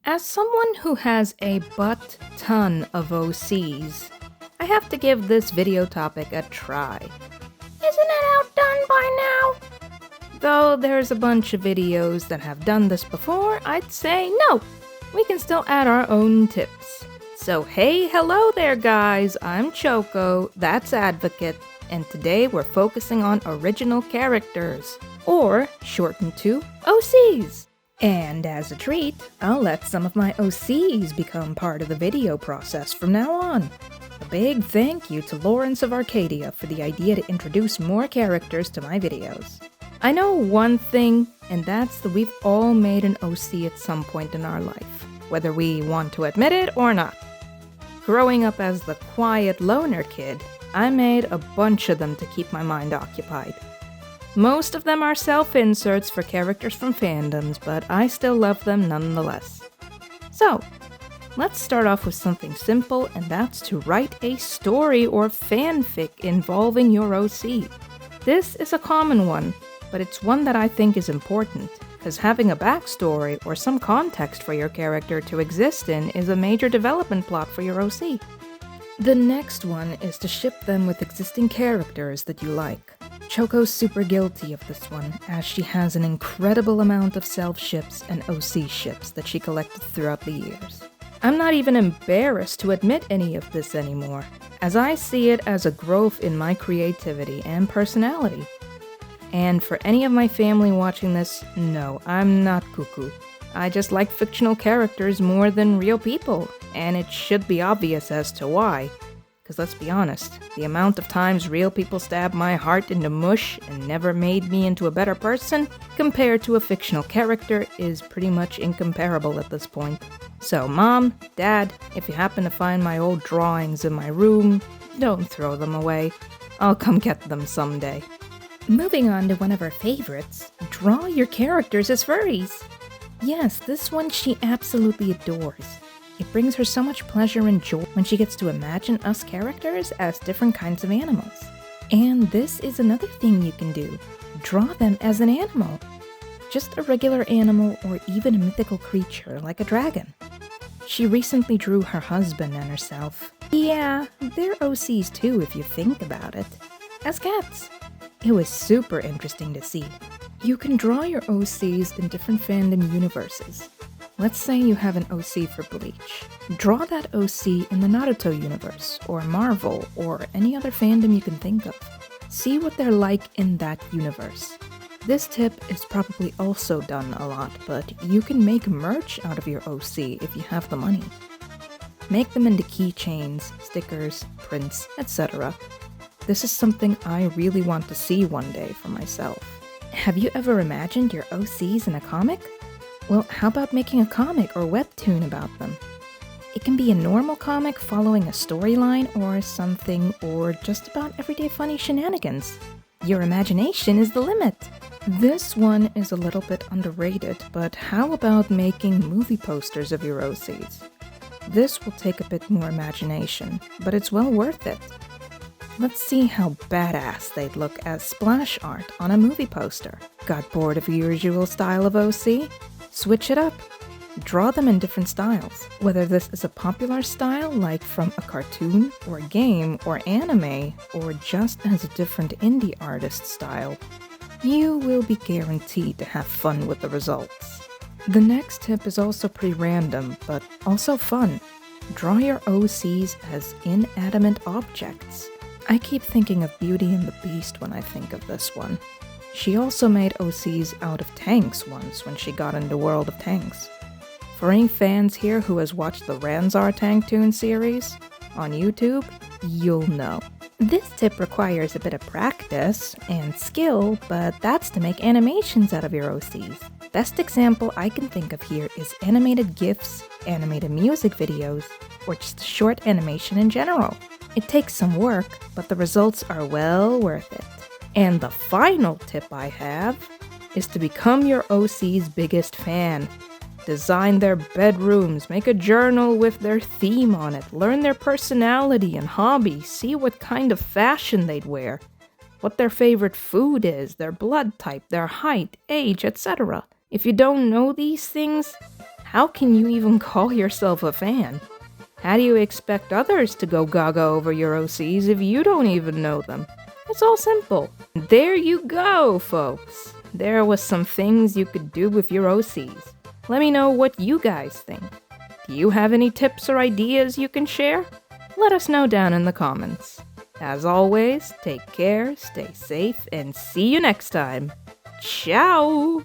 As someone who has a butt-ton of OCs, I have to give this video topic a try. Isn't it outdone by now? Though there's a bunch of videos that have done this before, I'd say no, we can still add our own tips. So hey, hello there guys, I'm Choco, that's Advocate, and today we're focusing on original characters, or shortened to OCs. And as a treat, I'll let some of my OCs become part of the video process from now on. A big thank you to Lawrence of Arcadia for the idea to introduce more characters to my videos. I know one thing, and that's that we've all made an OC at some point in our life, whether we want to admit it or not. Growing up as the quiet loner kid, I made a bunch of them to keep my mind occupied. Most of them are self-inserts for characters from fandoms, but I still love them nonetheless. So, let's start off with something simple, and that's to write a story or fanfic involving your OC. This is a common one, but it's one that I think is important, because having a backstory or some context for your character to exist in is a major development plot for your OC. The next one is to ship them with existing characters that you like. Choco's super guilty of this one, as she has an incredible amount of self-ships and OC ships that she collected throughout the years. I'm not even embarrassed to admit any of this anymore, as I see it as a growth in my creativity and personality. And for any of my family watching this, no, I'm not cuckoo. I just like fictional characters more than real people, and it should be obvious as to why. Because let's be honest, the amount of times real people stabbed my heart into mush and never made me into a better person, compared to a fictional character, is pretty much incomparable at this point. So Mom, Dad, if you happen to find my old drawings in my room, don't throw them away. I'll come get them someday. Moving on to one of our favorites, draw your characters as furries. Yes, this one she absolutely adores. It brings her so much pleasure and joy when she gets to imagine us characters as different kinds of animals. And this is another thing you can do. Draw them as an animal. Just a regular animal or even a mythical creature like a dragon. She recently drew her husband and herself. Yeah, they're OCs too if you think about it. As cats. It was super interesting to see. You can draw your OCs in different fandom universes. Let's say you have an OC for Bleach. Draw that OC in the Naruto universe, or Marvel, or any other fandom you can think of. See what they're like in that universe. This tip is probably also done a lot, but you can make merch out of your OC if you have the money. Make them into keychains, stickers, prints, etc. This is something I really want to see one day for myself. Have you ever imagined your OCs in a comic? Well, how about making a comic or webtoon about them? It can be a normal comic following a storyline or something, or just about everyday funny shenanigans. Your imagination is the limit. This one is a little bit underrated, but how about making movie posters of your OCs? This will take a bit more imagination, but it's well worth it. Let's see how badass they'd look as splash art on a movie poster. Got bored of your usual style of OC? Switch it up. Draw them in different styles. Whether this is a popular style like from a cartoon or game or anime, or just as a different indie artist style, you will be guaranteed to have fun with the results. The next tip is also pretty random, but also fun. Draw your OCs as inanimate objects. I keep thinking of Beauty and the Beast when I think of this one. She also made OCs out of tanks once when she got into World of Tanks. For any fans here who has watched the Ranzar Tanktoon series on YouTube, you'll know. This tip requires a bit of practice and skill, but that's to make animations out of your OCs. Best example I can think of here is animated GIFs, animated music videos, or just short animation in general. It takes some work, but the results are well worth it. And the final tip I have is to become your OC's biggest fan. Design their bedrooms, make a journal with their theme on it, learn their personality and hobby, see what kind of fashion they'd wear, what their favorite food is, their blood type, their height, age, etc. If you don't know these things, How can you even call yourself a fan? How do you expect others to go gaga over your OCs if you don't even know them? It's all simple. There you go, folks. There was some things you could do with your OCs. Let me know what you guys think. Do you have any tips or ideas you can share? Let us know down in the comments. As always, take care, stay safe, and see you next time. Ciao!